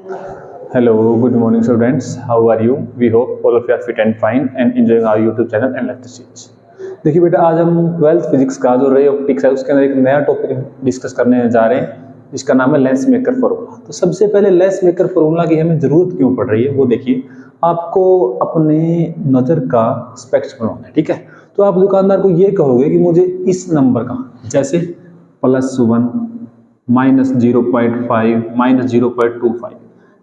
Hello, good morning students. How are you? We hope all of you are fit and fine and enjoying our YouTube channel and lectures. देखिए बेटा, आज हम 12th physics का जो ray optics है उसके अंदर एक नया टॉपिक डिस्कस करने जा रहे हैं जिसका नाम है लेंस मेकर फॉर्मूला। तो सबसे पहले लेंस मेकर फॉर्मूला की हमें जरूरत क्यों पड़ रही है वो देखिए। आपको अपने नज़र का स्पेक्स बनवाना है, ठीक है। तो आप दुकानदार को ये कहोगे कि मुझे इस नंबर का, जैसे +1 -0.5 -0.25,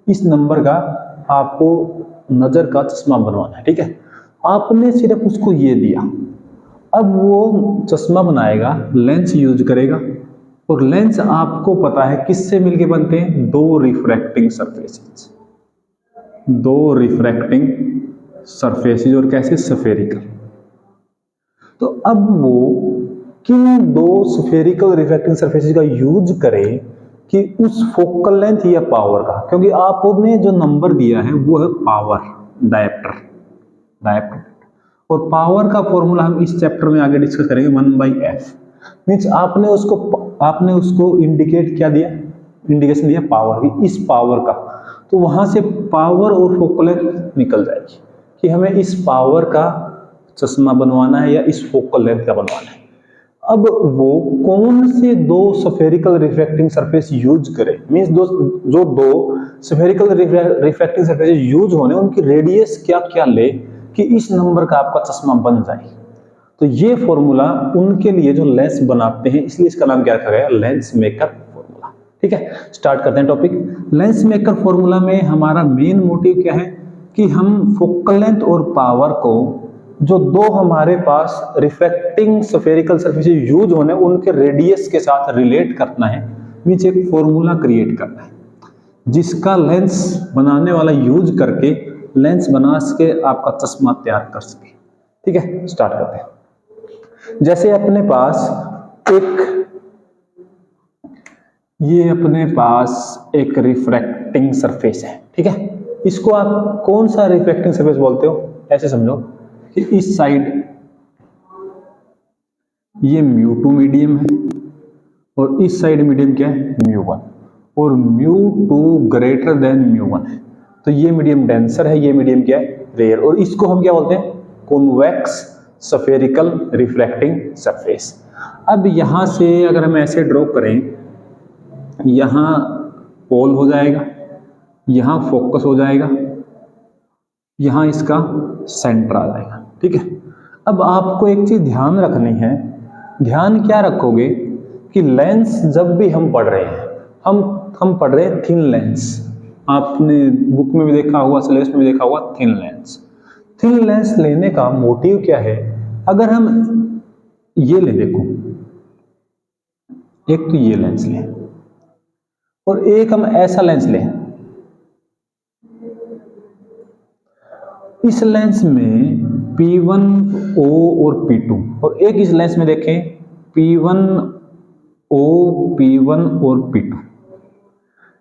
इस नंबर का आपको नज़र का चश्मा बनवाना है, ठीक है। आपने सिर्फ उसको ये दिया, अब वो चश्मा बनाएगा, लेंस यूज करेगा, और लेंस आपको पता है किससे मिलके बनते हैं? दो रिफ्रैक्टिंग सरफेसेस, दो रिफ्रैक्टिंग सरफेसेस, और कैसे? स्फेरिकल। तो अब वो किन दो स्फेरिकल रिफ्रैक्टिंग सरफेसेस का यूज करे कि उस फोकल लेंथ या पावर का, क्योंकि आपने जो नंबर दिया है वो है पावर, डायप्टर। और पावर का फॉर्मूला हम इस चैप्टर में आगे डिस्कस करेंगे, 1/f। मीन्स आपने उसको इंडिकेट क्या दिया? इंडिकेशन दिया पावर की, इस पावर का। तो वहां से पावर और फोकल लेंथ निकल जाएगी कि हमें इस पावर का चश्मा बनवाना है या इस फोकल लेंथ का बनवाना है। अब वो कौन से दो स्फेरिकल रिफ्रैक्टिंग सरफेस यूज करे, मींस जो दो स्फेरिकल रिफ्रैक्टिंग सरफेस यूज होने, उनकी रेडियस क्या क्या ले कि इस नंबर का आपका चश्मा बन जाए। तो ये फॉर्मूला उनके लिए जो लेंस बनाते हैं, इसलिए इसका नाम क्या रखा गया? लेंस मेकर फॉर्मूला, ठीक है। स्टार्ट करते हैं टॉपिक। लेंस मेकर फॉर्मूला में हमारा मेन मोटिव क्या है कि हम फोकल लेंथ और पावर को, जो दो हमारे पास रिफ्रैक्टिंग स्फेरिकल सरफेसेस यूज होने, उनके रेडियस के साथ रिलेट करना है। मींस एक फॉर्मूला क्रिएट करना है जिसका लेंस बनाने वाला यूज करके लेंस बना सके, आपका चश्मा तैयार कर सके, ठीक है। स्टार्ट करते हैं। जैसे अपने पास एक रिफ्रैक्टिंग सरफेस है, ठीक है। इसको आप कौन सा रिफ्रैक्टिंग सरफेस बोलते हो? ऐसे समझो कि इस साइड ये μ2 मीडियम है और इस साइड मीडियम क्या है? μ1, और μ2 ग्रेटर देन μ1 है। तो ये मीडियम डेंसर है, ये मीडियम क्या है? रेयर। और इसको हम क्या बोलते हैं? Convex spherical refracting surface. अब यहां से अगर हम ऐसे ड्रॉ करें, यहां पोल हो जाएगा, यहां फोकस हो जाएगा, यहां इसका सेंटर आ जाएगा, ठीक है। अब आपको एक चीज ध्यान रखनी है। ध्यान क्या रखोगे कि लेंस जब भी हम पढ़ रहे हैं, हम पढ़ रहे हैं थिन लेंस। आपने बुक में भी देखा होगा, सिलेबस में भी देखा होगा, थिन लेंस। थिन लेंस लेने का मोटिव क्या है? अगर हम ये ले, देखो, एक तो ये लेंस लें और एक हम ऐसा लेंस लें। इस लेंस में P1O और P2, और एक इस लेंस में देखें P1O, P1 और P2।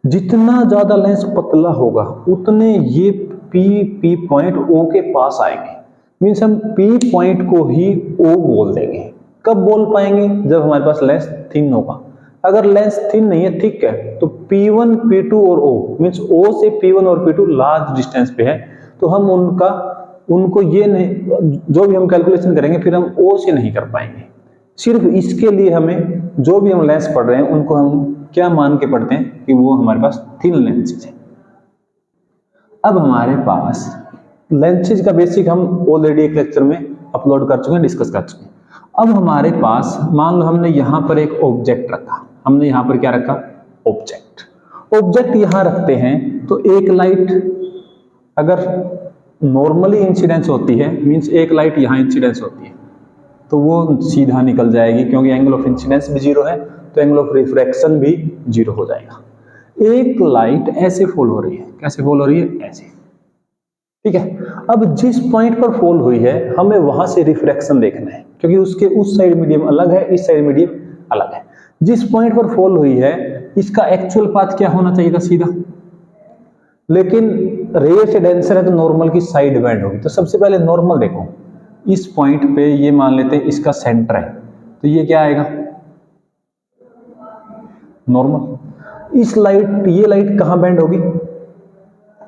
जितना ज्यादा लेंस पतला होगा उतने ये P पॉइंट O के पास आएंगे। मीन्स हम P पॉइंट को ही O बोल देंगे। कब बोल पाएंगे? जब हमारे पास लेंस थिन होगा। अगर लेंस थिन नहीं है, ठीक है, तो P1, P2 और O, मीन्स O से P1 और P2 लार्ज डिस्टेंस पे है, तो हम उनको ये नहीं, जो भी हम कैलकुलेशन करेंगे फिर हम O से नहीं कर पाएंगे। सिर्फ इसके लिए हमें जो भी हम लेंस पढ़ रहे हैं उनको हम क्या मान के पढ़ते हैं कि वो हमारे पास थिन लेंसेज है। अब हमारे पास लेंसेज का बेसिक हम ऑलरेडी एक लेक्चर में अपलोड कर चुके हैं, डिस्कस कर चुके हैं। अब हमारे पास मान लो हमने यहां पर एक ऑब्जेक्ट रखा। हमने यहां पर क्या रखा? ऑब्जेक्ट यहां रखते हैं तो एक लाइट अगर नॉर्मली इंसिडेंस होती है, मींस एक लाइट यहां इंसिडेंस होती है, तो वो सीधा निकल जाएगी, क्योंकि एंगल ऑफ इंसिडेंस भी जीरो है, तो एंगल ऑफ रिफ्रैक्शन भी जीरो हो जाएगा। एक लाइट ऐसे फॉल हो रही है, कैसे फॉल हो रही है? ऐसे, ठीक है। अब जिस पॉइंट पर फॉल हुई है हमें वहां से रिफ्रैक्शन देखना है, क्योंकि उसके उस साइड मीडियम अलग है, इस साइड मीडियम अलग है। जिस पॉइंट पर फॉल हुई है इसका एक्चुअल पाथ क्या होना चाहिए था? सीधा। लेकिन रेयर से डेंसर है तो नॉर्मल की साइड बेंड होगी। तो सबसे पहले नॉर्मल देखो, इस पॉइंट पे ये मान लेते हैं इसका सेंटर है, तो ये क्या आएगा? नॉर्मल। ये लाइट कहां बेंड होगी?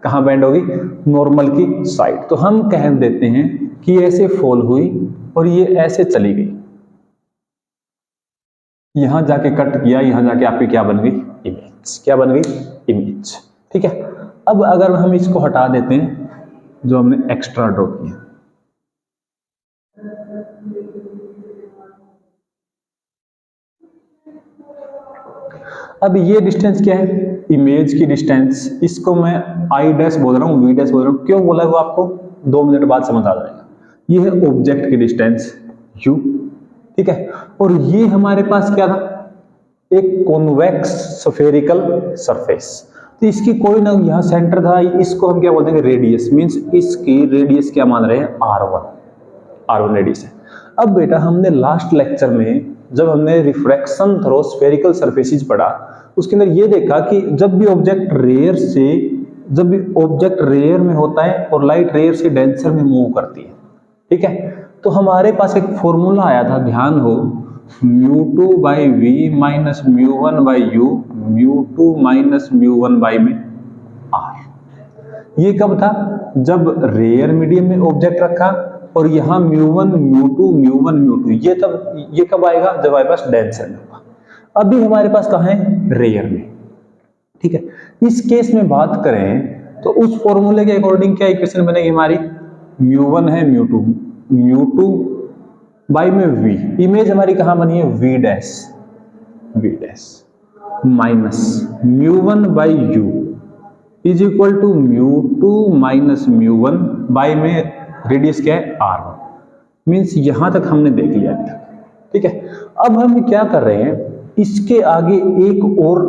कहाँ बेंड होगी, नॉर्मल की साइड। तो हम कह देते हैं कि ऐसे फॉल हुई और ये ऐसे चली गई, यहां जाके कट किया, यहां जाके आपकी क्या बन गई, इमेज। क्या बन गई, इमेज। ठीक है, अब अगर हम इसको हटा देते हैं जो हमने एक्स्ट्रा ड्रॉ किया, अब ये डिस्टेंस क्या है, इमेज की डिस्टेंस। इसको मैं आई डैश बोल रहा हूँ, वी डैश बोल रहा हूँ, क्यों बोला है वो आपको 2 मिनट बाद समझ आ जाएगा। ये है ऑब्जेक्ट की डिस्टेंस u, ठीक है। और ये हमारे पास क्या था, एक कॉन्वेक्स स्फेरिकल सरफेस। तो इसकी कोई ना यहाँ सेंटर था, इसको हम क्या बोलते हैं, रेडियस। मींस इसकी रेडियस क्या मान रहे हैं, r1 रेडियस है। अब बेटा हमने लास्ट लेक्चर में जब हमने रिफ्रैक्शन थ्रू स्फेरिकल सरफेसेस पढ़ा, उसके अंदर ये देखा कि जब भी ऑब्जेक्ट रेयर में होता है और लाइट रेयर से डेंसर में मूव करती है, ठीक है, तो हमारे पास एक फॉर्मूला आया था, ध्यान हो, μ2 by V minus μ1 by U, μ2 minus μ1 by में आर। ये कब था, जब रेयर मीडियम में ऑब्जेक्ट रखा और यहाँ μ1 μ2 μ1 μ2, ये कब आएगा, जब हमारे पास डेंसर में होगा। अभी हमारे पास कहाँ है, रेयर में। ठीक है, इस केस में बात करें तो उस फॉर्मूले के अकॉर्डिंग क्या इक्वेशन बनेगी हमारी, μ1 है μ2 बाई में v, इमेज हमारी कहां बनी है, v dash minus μ1 by u is equal to μ2 minus μ1 by में रेडियस क्या है, r1। मीन्स यहां तक हमने देख लिया अभी तक। ठीक है, अब हम क्या कर रहे हैं, इसके आगे एक और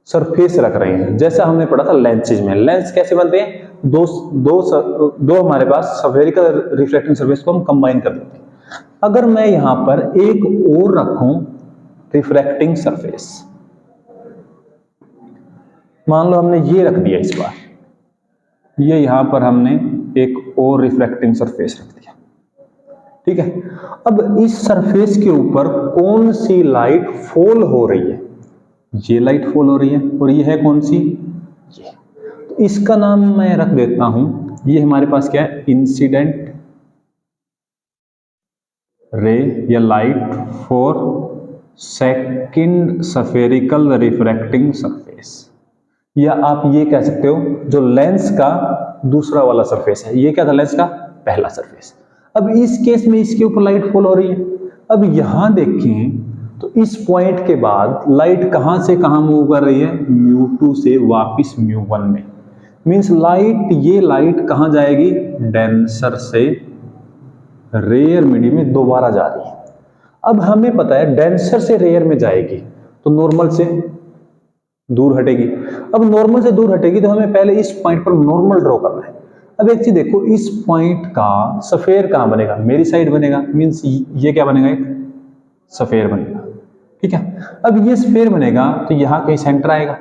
सरफेस रख रहे हैं। जैसा हमने पढ़ा था लेंसेज में, लेंस कैसे बनते हैं, दो हमारे पास स्फेरिकल रिफ्लेक्टिंग सरफेस को हम कंबाइन कर देते हैं। अगर मैं यहां पर एक और रखूं रिफ्रैक्टिंग सरफेस, मान लो हमने ये रख दिया, इस बार ये यहां पर हमने एक और रिफ्रैक्टिंग सरफेस रख दिया। ठीक है, अब इस सरफेस के ऊपर कौन सी लाइट फॉल हो रही है, ये लाइट फॉल हो रही है, और ये है कौन सी, ये। तो इसका नाम मैं रख देता हूं, ये हमारे पास क्या है, इंसिडेंट रे या light for second spherical refracting surface, या आप ये कह सकते हो जो लेंस का दूसरा वाला सरफेस है। ये क्या था, लेंस का पहला सरफेस। अब इस केस में इसके ऊपर लाइट फॉल हो रही है। अब यहां देखें तो इस पॉइंट के बाद लाइट कहां से कहां मूव कर रही है, μ2 से वापस μ1 में। मींस ये लाइट कहां जाएगी, डेंसर से रेयर मीडियम में दोबारा जा रही है। अब हमें पता है डेंसर से रेयर में जाएगी तो नॉर्मल से दूर हटेगी। अब नॉर्मल से दूर हटेगी तो हमें पहले इस पॉइंट पर नॉर्मल ड्रॉ करना है। अब एक चीज देखो, इस पॉइंट का सफेयर कहां बनेगा, मेरी साइड बनेगा। मींस ये क्या बनेगा, एक सफेयर बनेगा। ठीक है, अब ये सफेयर बनेगा तो यहां कहीं सेंटर आएगा।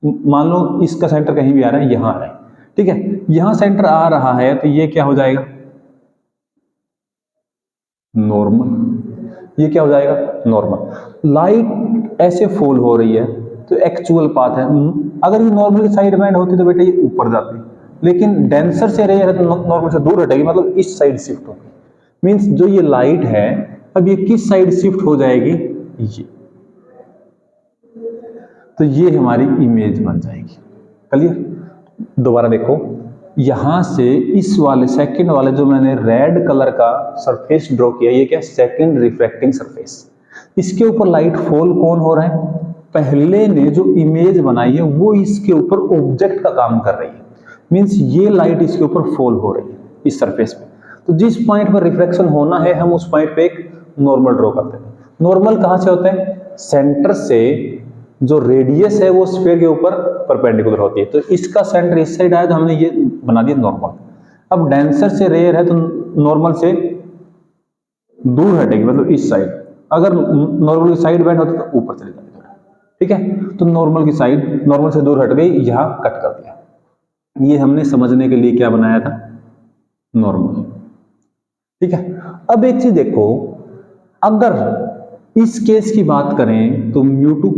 मान लो इसका सेंटर कहीं भी आ रहा है, यहां आ रहा है। ठीक है, यहां सेंटर आ रहा है तो ये क्या हो जाएगा, नॉर्मल। ये क्या हो जाएगा, नॉर्मल। लाइट ऐसे फॉल हो रही है तो एक्चुअल पाथ है। अगर ये नॉर्मल की साइड बैंड होती तो बेटा ये ऊपर जाती, लेकिन डेंसर से रेयर है तो नॉर्मल से दूर हटेगी, मतलब इस साइड शिफ्ट होगी। मींस जो ये लाइट है अब ये किस साइड शिफ्ट हो जाएगी, ये। तो ये हमारी इमेज बन जाएगी। क्लियर, दोबारा देखो, यहां से इस वाले सेकंड वाले जो मैंने रेड कलर का सरफेस ड्रॉ किया, ये क्या, सेकंड रिफ्रैक्टिंग सरफेस। इसके ऊपर लाइट फॉल कौन हो रहा है, पहले ने जो इमेज बनाई है वो इसके ऊपर ऑब्जेक्ट का काम कर रही है। मींस ये लाइट इसके ऊपर फॉल हो रही है इस सरफेस पे। तो जिस पॉइंट पर रिफ्लेक्शन होना है हम उस पॉइंट पे एक नॉर्मल ड्रॉ करते हैं। नॉर्मल कहां से होता है, सेंटर से जो रेडियस है वो स्फीयर के ऊपर परपेंडिकुलर होती है। तो इसका सेंटर इस साइड आया तो हमने ये बना दिया नॉर्मल। अब डेंसर से रेयर है तो नॉर्मल से दूर हटेगी, मतलब इस साइड। अगर नॉर्मल की साइड बैंड होती तो ऊपर चले जाएगी। ठीक है, तो नॉर्मल की साइड नॉर्मल से दूर हट गई, यहां कट कर दिया। ये हमने समझने के लिए क्या बनाया था, नॉर्मल। ठीक है, अब एक चीज देखो, अगर इस केस की बात करें तो μ2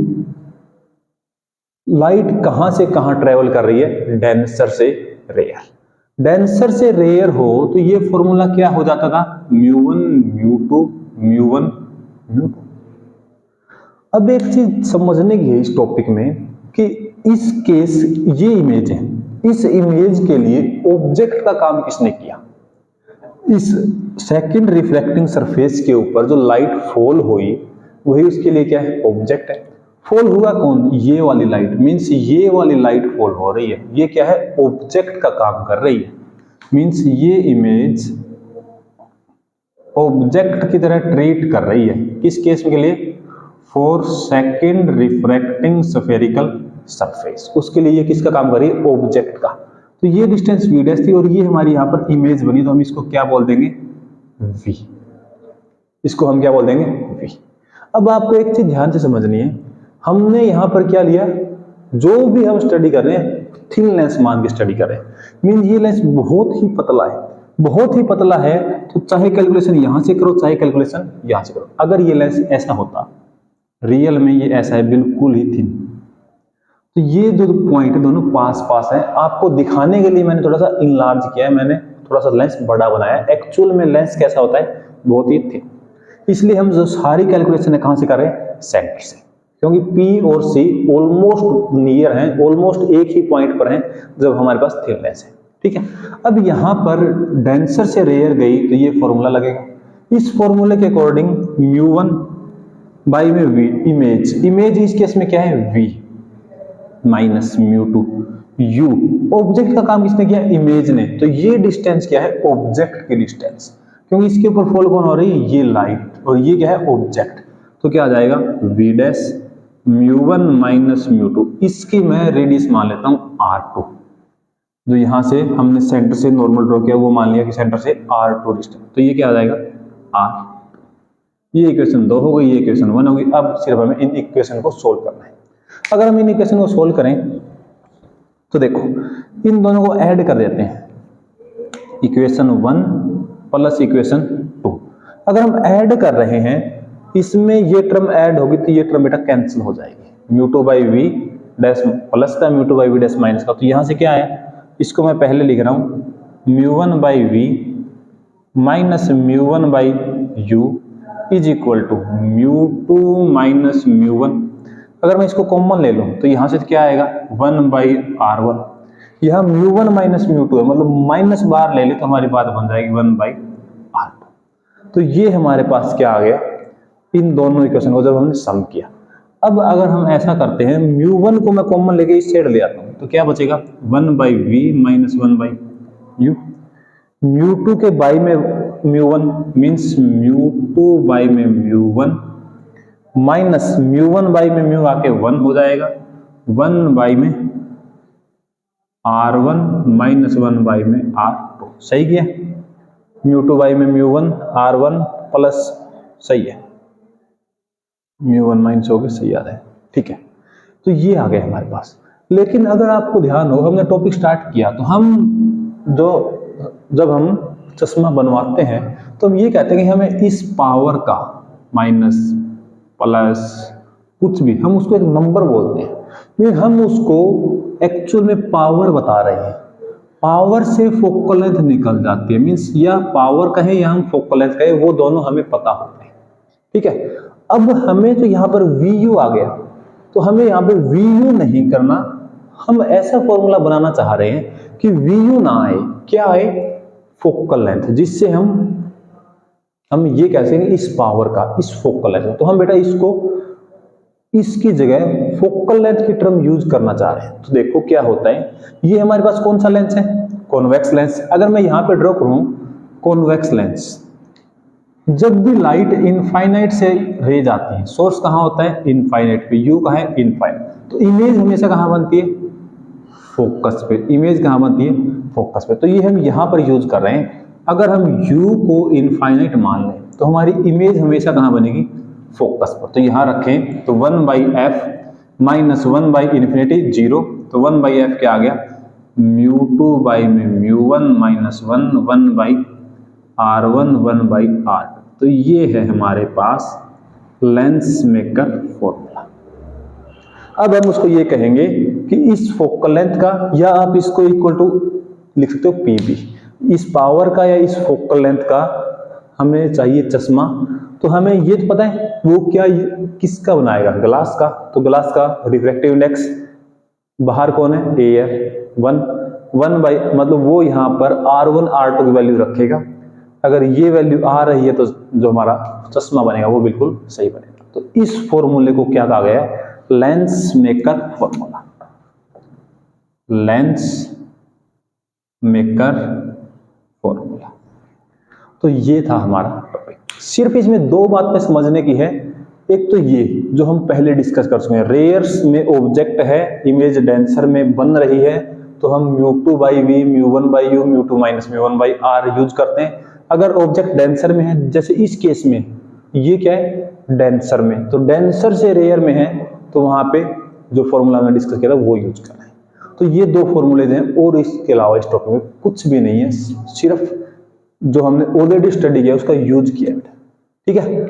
लाइट कहां से कहां ट्रेवल कर रही है, डेंसर से रेयर। डेंसर से रेयर हो तो ये फॉर्मूला क्या हो जाता था, μ1 μ2 μ1 μ2। अब एक चीज समझने की है इस टॉपिक में कि इस केस, ये इमेज है, इस इमेज के लिए ऑब्जेक्ट का काम किसने किया, इस सेकंड रिफ्लेक्टिंग सरफेस के ऊपर जो लाइट फॉल हुई वही उसके लिए क्या है, ऑब्जेक्ट है। फॉल हुआ कौन, ये वाली लाइट, मींस ये वाली लाइट फॉल हो रही है, ये क्या है, ऑब्जेक्ट का काम कर रही है। मींस ये इमेज ऑब्जेक्ट की तरह ट्रीट कर रही है, किस केस के लिए, for second refracting spherical surface, उसके लिए ये किसका काम कर रही है, ऑब्जेक्ट का। तो ये डिस्टेंस v डैश थी और ये हमारी यहां पर इमेज बनी, तो हम इसको क्या बोल देंगे, v। इसको हम क्या बोल देंगे, v। अब आपको एक चीज ध्यान से समझनी है, हमने यहां पर क्या लिया, जो भी हम स्टडी कर रहे हैं थिन लेंस मान के स्टडी कर रहे हैं, मीन ये लेंस बहुत ही पतला है, बहुत ही पतला है, तो चाहे कैलकुलेशन यहां से करो चाहे कैलकुलेशन यहां से करो। अगर ये लेंस ऐसा होता, रियल में ये ऐसा है, बिल्कुल ही थिन, तो ये जो पॉइंट है दोनों पास पास है। आपको दिखाने के लिए मैंने थोड़ा सा इनलार्ज किया है, मैंने थोड़ा सा लेंस बड़ा बनाया है। एक्चुअल में लेंस कैसा होता है, बहुत ही थिन। इसलिए हम जो सारी कैलकुलेशन है कहां से कर रहे हैं, सेंटर से, क्योंकि P और C ऑलमोस्ट नियर हैं, ऑलमोस्ट एक ही पॉइंट पर हैं जब हमारे पास थिन लेंस है। ठीक है, अब यहां पर डेंसर से रेयर गई तो ये फॉर्मूला लगेगा। इस फॉर्मूले के अकॉर्डिंग μ1 बाई में v, इमेज इस केस में क्या है, v माइनस μ2 u। ऑब्जेक्ट का काम किसने किया, इमेज ने, तो ये डिस्टेंस क्या है, ऑब्जेक्ट की डिस्टेंस, क्योंकि इसके ऊपर फॉल कौन हो रही है, ये लाइट, और ये क्या है, ऑब्जेक्ट। तो क्या आ जाएगा, v डैश μ1 माइनस μ2, इसकी मैं रेडियस मान लेता हूं r2, जो यहां से हमने सेंटर से नॉर्मल ड्रॉ किया वो मान लिया कि सेंटर से r2 डिस्टेंस, तो ये क्या आ जाएगा, r। ये इक्वेशन 2 हो गई, ये इक्वेशन 1 होगी। अब सिर्फ हमें इन इक्वेशन को सोल्व करना है। अगर हम इन इक्वेशन को सोल्व करें तो देखो इन दोनों को ऐड कर देते हैं, इक्वेशन 1 प्लस इक्वेशन 2। अगर हम ऐड कर रहे हैं, इसमें ये टर्म ऐड होगी तो ये टर्म बेटा कैंसिल हो जाएगी, μ2 बाई वी डैश प्लस का μ2 बाई वी डैश माइनस का, तो यहां से क्या आया, इसको मैं पहले लिख रहा हूं μ1 by V minus μ1 by U is equal to μ2 minus μ1। अगर मैं इसको कॉमन ले लूं तो यहां से क्या आएगा, 1 बाई r1। यहां μ1 माइनस μ2 है, मतलब माइनस बार ले ले तो हमारी बात बन जाएगी 1 बाई r2। तो ये हमारे पास क्या आ गया, इन दोनों इक्वेशन को जब हमने सम किया। अब अगर हम ऐसा करते हैं, μ1 को मैं कॉमन लेके इस साइड ले आता हूं तो क्या बचेगा, 1 by V minus 1 by U. μ2 के बाई में μ1 मीन्स μ2 बाई में μ1 माइनस μ1 बाई में म्यू आके 1 हो जाएगा, 1 बाई में r1 माइनस 1 बाई में r2। सही किया, μ2 बाई में μ1 r1 प्लस, सही है, μ1 माइनस हो गया, सही आ रहा है। ठीक है, तो ये आ गया हमारे पास। लेकिन अगर आपको ध्यान हो, हमने टॉपिक स्टार्ट किया तो हम जब हम चश्मा बनवाते हैं तो हम ये कहते हैं कि हमें इस पावर का माइनस प्लस कुछ भी, हम उसको एक नंबर बोलते हैं, फिर हम उसको एक्चुअल में पावर बता रहे हैं। पावर से फोकल लेंथ निकल जाती है, मीन्स या पावर कहें या हम फोकल लेंथ कहें, वो दोनों हमें पता होते हैं। ठीक है, अब हमें तो यहाँ पर VU आ गया, तो हमें यहाँ पे VU नहीं करना, हम ऐसा फॉर्मूला बनाना चाह रहे हैं कि VU ना आए, क्या आए, फोकल लेंथ, जिससे हम ये कह सकें इस पावर का, इस फोकल लेंथ। तो हम बेटा इसको इसकी जगह फोकल लेंथ की टर्म यूज करना चाह रहे हैं। तो देखो क्या होता है, ये हमारे पास कौन सा लेंस है, कॉन्वेक्स लेंस। अगर मैं यहां पे ड्रॉ करूं कॉन्वेक्स लेंस, जब भी लाइट इनफाइनाइट से रे जाती है, सोर्स कहां होता है, इनफाइनाइट पे, यू कहां है, इनफाइनाइट, तो इमेज हमेशा कहां बनती है, फोकस पे। इमेज कहां बनती है, फोकस पे। तो ये हम यहां पर यूज कर रहे हैं। अगर हम u को इनफाइनाइट मान लें तो हमारी इमेज हमेशा कहां बनेगी, फोकस पर। तो यहां रखें तो 1 by F minus 1 by infinity 0, तो 1 बाई एफ क्या आ गया, μ2 बाई में μ1 minus 1 1 by r1 1 by r। तो ये है हमारे पास लेंस मेकर फॉर्मूला। अब हम उसको ये कहेंगे कि इस फोकल लेंथ का, या आप इसको इक्वल टू लिख सकते हो पीबी, इस पावर का या इस फोकल लेंथ का हमें चाहिए चश्मा। तो हमें ये तो पता है वो क्या, किसका बनाएगा, ग्लास का। तो ग्लास का रिफ्रैक्टिव इंडेक्स, बाहर कौन है, एयर, 1 बाई, मतलब वो यहाँ पर R1 R2 की वैल्यू रखेगा। अगर ये वैल्यू आ रही है तो जो हमारा चश्मा बनेगा वो बिल्कुल सही बनेगा। तो इस फॉर्मूले को क्या कहा गया है, lens maker formula, lens maker formula. तो ये था हमारा टॉपिक। सिर्फ इसमें दो बातें समझने की है। एक तो ये जो हम पहले डिस्कस कर चुके हैं, रेयर्स में ऑब्जेक्ट है, इमेज डेंसर में बन रही है, तो हम μ2/v, μ1/u, μ2 - μ1/r यूज करते हैं। अगर ऑब्जेक्ट डेंसर में है, जैसे इस केस में ये क्या है, डेंसर में, तो डेंसर से रेयर में है, तो वहां पे जो फॉर्मूला हमने डिस्कस किया था वो यूज करना है। तो ये दो फॉर्मूले हैं, और इसके अलावा इस टॉपिक में कुछ भी नहीं है, सिर्फ जो हमने ऑलरेडी स्टडी किया उसका यूज किया है। ठीक है।